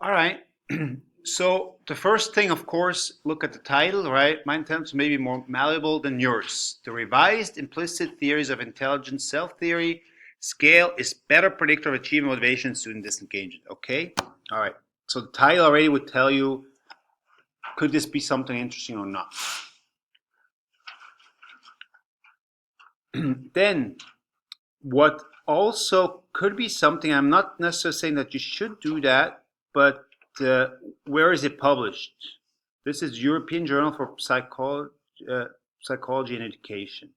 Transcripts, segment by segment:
All right. So the first thing, of course, look at the title, right? My intelligence may be more malleable than yours. The revised implicit theories of intelligence self-theory scale is better predictor of achievement, motivation, and student disengagement. Okay. All right. So the title already would tell you, could this be something interesting or not? Then what also could be something, I'm not necessarily saying that you should do that, but uh, where is it published? This is European Journal for Psychology and Education,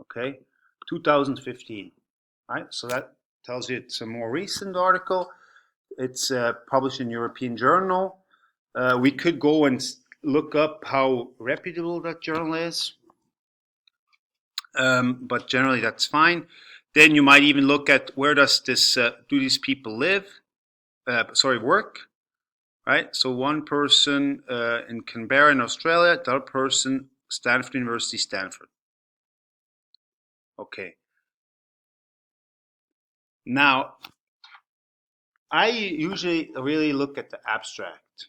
okay, 2015, right? So that tells you it's a more recent article. It's published in European Journal. We could go and look up how reputable that journal is, but generally that's fine. Then you might even look at where does this do these people live? Work, right? So one person in Canberra in Australia, the other person Stanford University, Stanford. Okay. Now, I usually really look at the abstract,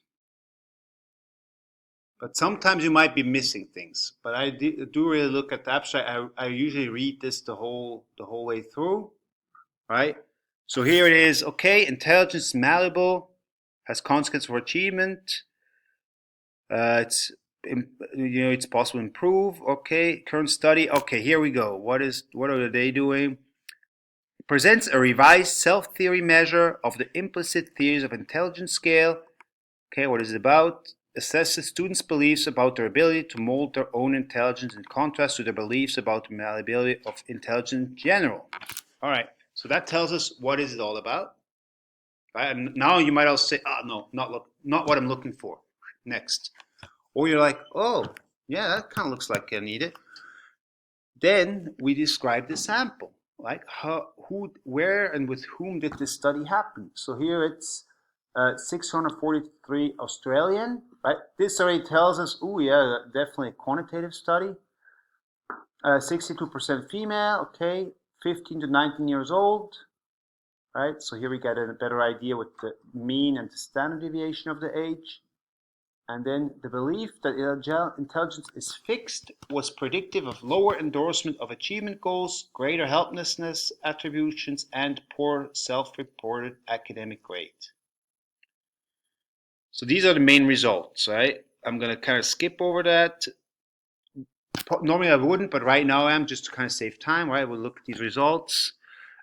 but sometimes you might be missing things. But I do really look at the abstract. I usually read this the whole way through, right? So here it is. Okay, intelligence is malleable, has consequence for achievement. It's it's possible to improve. Okay, current study. Okay, here we go. What are they doing? It presents a revised self-theory measure of the implicit theories of intelligence scale. Okay, what is it about? Assesses students' beliefs about their ability to mold their own intelligence in contrast to their beliefs about the malleability of intelligence in general. All right, so that tells us what is it all about. Right? And now you might also say, "Ah, no, not what I'm looking for." Next, or you're like, "Oh, yeah, that kind of looks like I need it." Then we describe the sample, like who, where, and with whom did this study happen. So here it's 643 Australian, right? This already tells us, oh yeah, definitely a quantitative study. 62% female, okay, 15 to 19 years old, right? So here we get a better idea with the mean and the standard deviation of the age. And then the belief that intelligence is fixed was predictive of lower endorsement of achievement goals, greater helplessness attributions, and poor self-reported academic grade. So these are the main results, right? I'm going to kind of skip over that. Normally I wouldn't, but right now I am, just to kind of save time, right? We'll look at these results.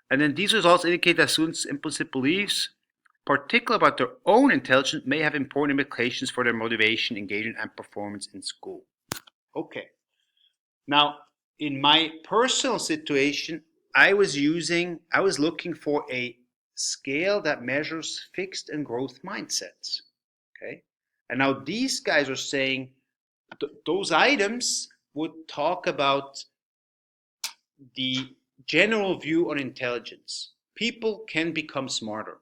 And then these results indicate that students' implicit beliefs, particularly about their own intelligence, may have important implications for their motivation, engagement, and performance in school. Okay. Now, in my personal situation, I was looking for a scale that measures fixed and growth mindsets. Okay. And now these guys are saying those items would talk about the general view on intelligence. People can become smarter.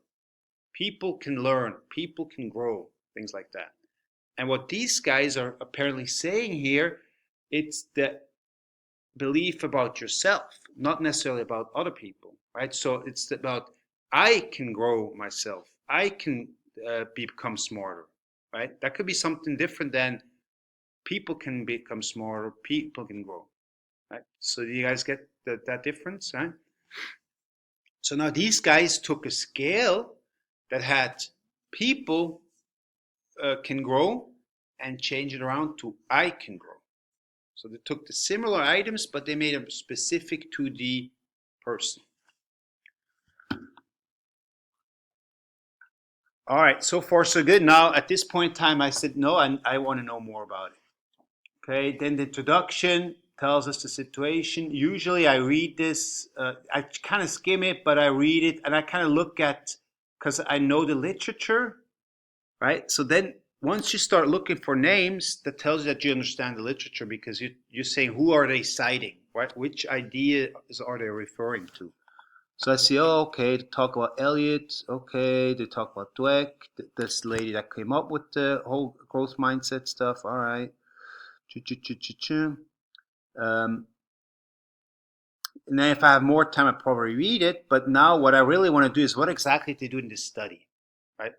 People can learn. People can grow. Things like that. And what these guys are apparently saying here, it's the belief about yourself, not necessarily about other people, right? So it's about I can grow myself. I can become smarter, right? That could be something different than people can become smarter. People can grow, right? So you guys get that difference, right? So now these guys took a scale that had people can grow and change it around to I can grow. So they took the similar items, but they made them specific to the person. All right, so far so good. Now at this point in time, I said no, I want to know more about it. Okay, then the introduction tells us the situation. Usually I read this, I kind of skim it, but I read it and I kind of look at, because I know the literature, right? So then once you start looking for names, that tells you that you understand the literature, because you're saying who are they citing, right? Which ideas are they referring to? So I see, oh, okay, they talk about Eliot, okay, they talk about Dweck, this lady that came up with the whole growth mindset stuff, all right. Um, and then if I have more time, I probably read it, but now what I really want to do is what exactly they do in this study, right?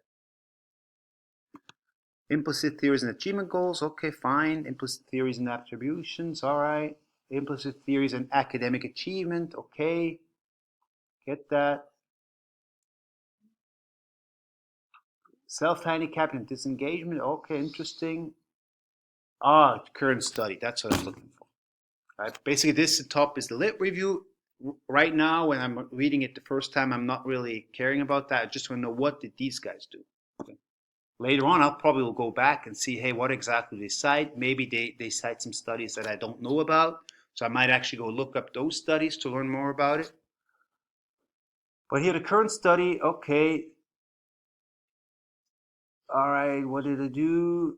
Implicit theories and achievement goals, okay, fine. Implicit theories and attributions, all right. Implicit theories and academic achievement, okay. Get that. Self-handicap and disengagement, okay, interesting. Current study, that's what I'm looking for. Right? Basically, this at the top is the lit review. Right now, when I'm reading it the first time, I'm not really caring about that. I just want to know, what did these guys do? Okay. Later on, I'll probably will go back and see, hey, what exactly they cite. Maybe they cite some studies that I don't know about. So I might actually go look up those studies to learn more about it. But here, the current study, okay. All right, what did it do?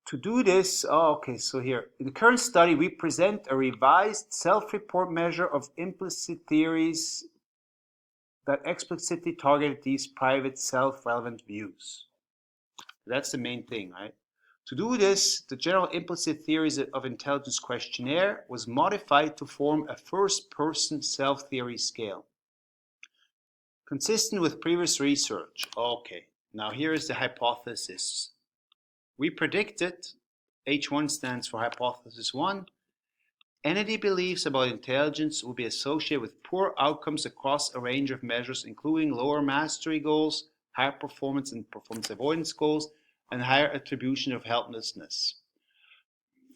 To do this, okay, so here, in the current study, we present a revised self-report measure of implicit theories that explicitly target these private self-relevant views. That's the main thing, right? To do this, the general implicit theories of intelligence questionnaire was modified to form a first-person self-theory scale. Consistent with previous research. Okay, now here is the hypothesis. We predicted, H1 stands for hypothesis 1, entity beliefs about intelligence will be associated with poor outcomes across a range of measures, including lower mastery goals, higher performance and performance avoidance goals, and higher attribution of helplessness.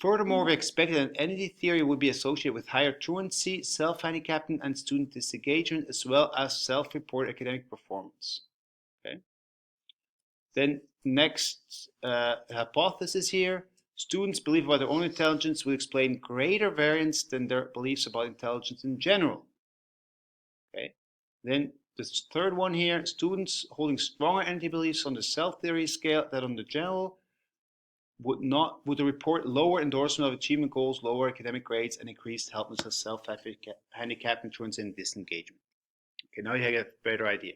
Furthermore, we expected that entity theory would be associated with higher truancy, self-handicapping, and student disengagement, as well as self-reported academic performance. Okay. Then next hypothesis here, students' belief about their own intelligence will explain greater variance than their beliefs about intelligence in general. Okay. Then this third one here, students holding stronger entity beliefs on the self-theory scale than on the general would report lower endorsement of achievement goals, lower academic grades, and increased helplessness, self-handicap, truancy, and disengagement. Okay, now you get a better idea.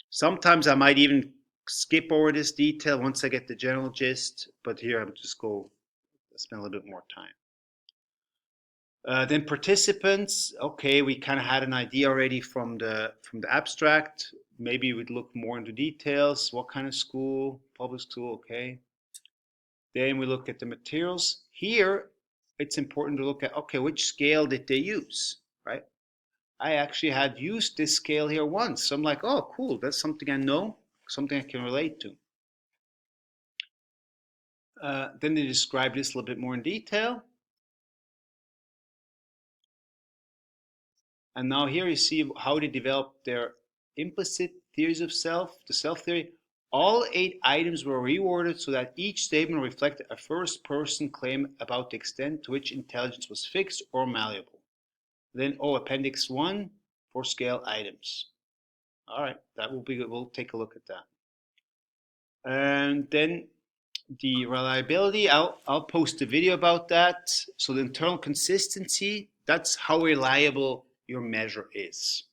Sometimes I might even skip over this detail once I get the general gist, but here I'm just go spend a little bit more time. Then participants, okay, we kind of had an idea already from the abstract. Maybe we'd look more into details. What kind of school? Public school, okay. Then we look at the materials. Here, it's important to look at, okay, which scale did they use, right? I actually had used this scale here once. So I'm like, oh, cool, that's something I know, something I can relate to. Then they describe this a little bit more in detail. And now here you see how they developed their implicit theories of self, the self theory. All 8 items were reworded so that each statement reflected a first-person claim about the extent to which intelligence was fixed or malleable. Then, Appendix 1 for scale items. All right, that will be good. We'll take a look at that. And then the reliability, I'll post a video about that. So the internal consistency, that's how reliable your measure is.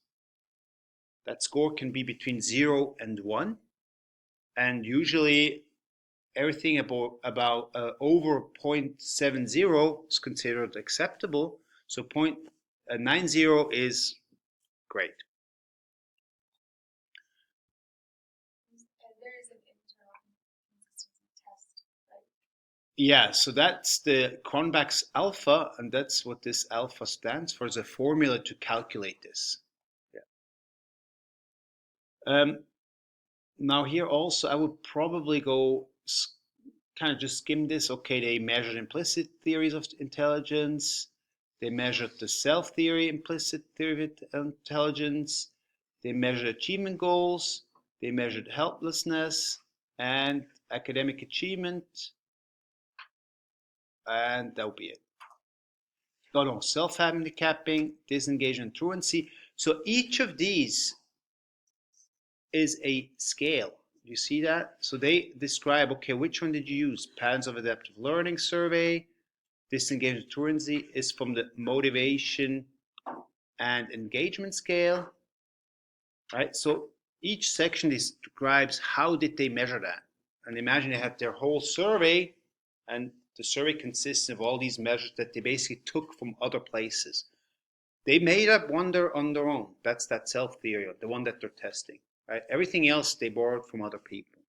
That score can be between 0 and 1. And usually everything about over 0.70 is considered acceptable. So 0.90 is great. Yeah, so that's the Cronbach's alpha, and that's what this alpha stands for. It's a formula to calculate this. Yeah. Now here also, I would probably go kind of just skim this. Okay, they measured implicit theories of intelligence. They measured the self-theory, implicit theory of intelligence. They measured achievement goals. They measured helplessness and academic achievement. And that would be it. No, self-handicapping, disengagement, truancy. So each of these is a scale. You see that? So they describe, okay, which one did you use? Patterns of adaptive learning survey. Disengagement, truancy is from the motivation and engagement scale. Right? So each section describes how did they measure that. And imagine they had their whole survey, and the survey consists of all these measures that they basically took from other places. They made up one on their own. That's that self theory, the one that they're testing. Right? Everything else they borrowed from other people.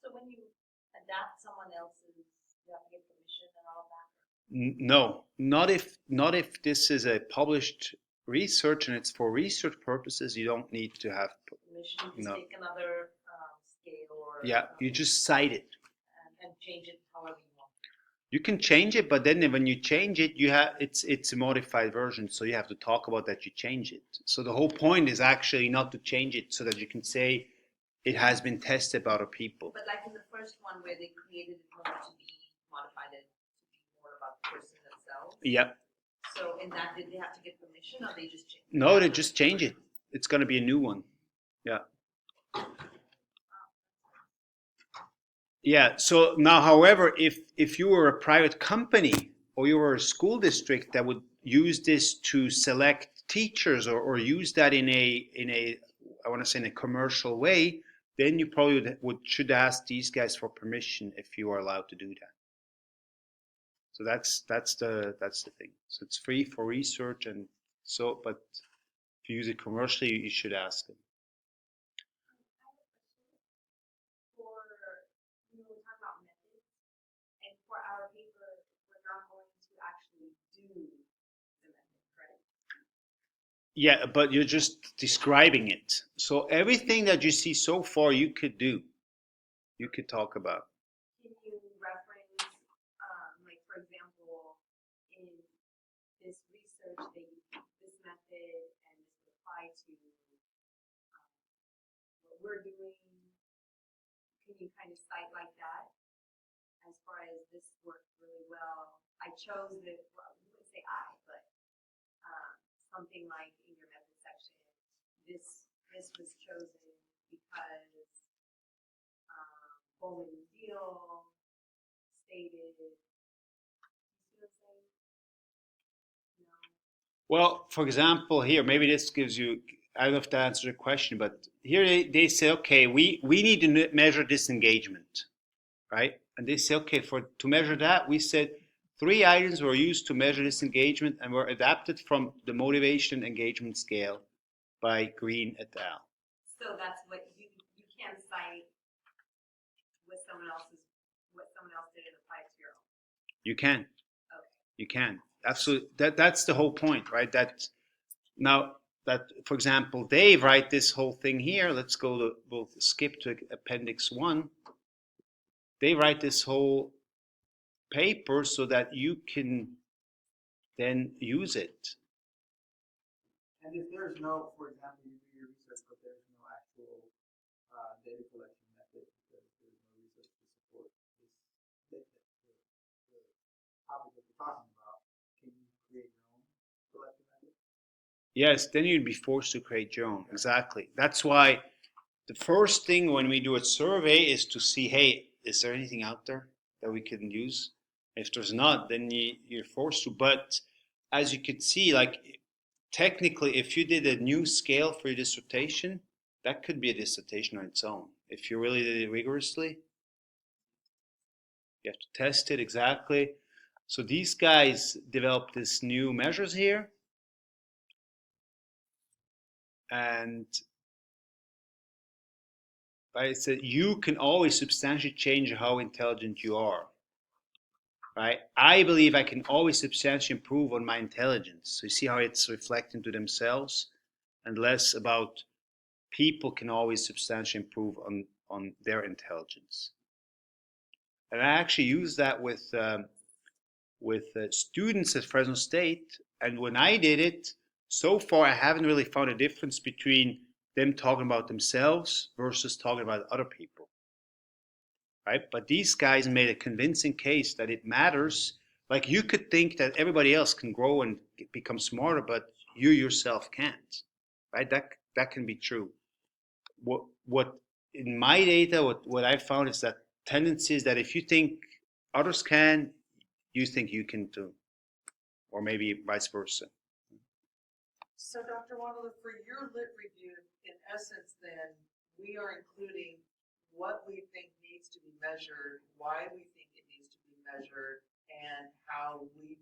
So when you adapt someone else's, you have to get permission and all of that? No, not if this is a published research and it's for research purposes. You don't need to have permission. You just take another scale or yeah. You just cite it and change it however you want. You can change it, but then when you change it, you have it's a modified version, so you have to talk about that you change it. So the whole point is actually not to change it so that you can say it has been tested by other people. But like in the first one where they created it to be modified it to be more about the person themselves. Yep. So in that, did they have to get permission or they just change it? No, they just change it. It's going to be a new one. Yeah. Yeah. So now, however, if you were a private company or you were a school district that would use this to select teachers or use that in a I want to say in a commercial way, then you probably should ask these guys for permission if you are allowed to do that. So that's the thing. So it's free for research and so, but if you use it commercially, you should ask them. Yeah, but you're just describing it. So everything that you see so far, you could do. You could talk about. Can you reference, like for example, in this research, they use this method and this would apply to what we're doing? Can you kind of cite like that? As far as this worked really well, I chose it. Well, I wouldn't say I, but something like in your method section, this was chosen because Bowman Deal stated. You see what I'm saying? No. Well, for example, here maybe this gives you. I don't know if that answers your question, but here they say, okay, we need to measure disengagement, right? And they say, okay, to measure that, we said 3 items were used to measure disengagement and were adapted from the motivation engagement scale by Green et al. So that's what you can cite what someone else did and apply it to your own. You can. Okay. You can. Absolutely. That's the whole point, right? Now that, for example, Dave write this whole thing here. We'll skip to Appendix 1. They write this whole paper so that you can then use it. And if there's no, for example, you do your research, but there's no actual data collection method because there's no research to support this the topic that we're talking about, can you create your own collection method? Yes, then you'd be forced to create your own. Exactly. That's why the first thing when we do a survey is to see, hey, is there anything out there that we can use? If there's not, then you're forced to. But as you can see, like technically, if you did a new scale for your dissertation, that could be a dissertation on its own. If you really did it rigorously, you have to test it exactly. So these guys developed this new measures here. And I said you can always substantially change how intelligent you are. Right? I believe I can always substantially improve on my intelligence. So you see how it's reflecting to themselves, and less about people can always substantially improve on their intelligence. And I actually use that with students at Fresno State. And when I did it, so far I haven't really found a difference between them talking about themselves versus talking about other people. Right? But these guys made a convincing case that it matters. Like you could think that everybody else can grow and become smarter, but you yourself can't. Right? That can be true. What in my data, what I found is that tendency is that if you think others can, you think you can too, or maybe vice versa. So, Dr. Waddle, for your lit review, in essence, then we are including what we think needs to be measured, why we think it needs to be measured, and how we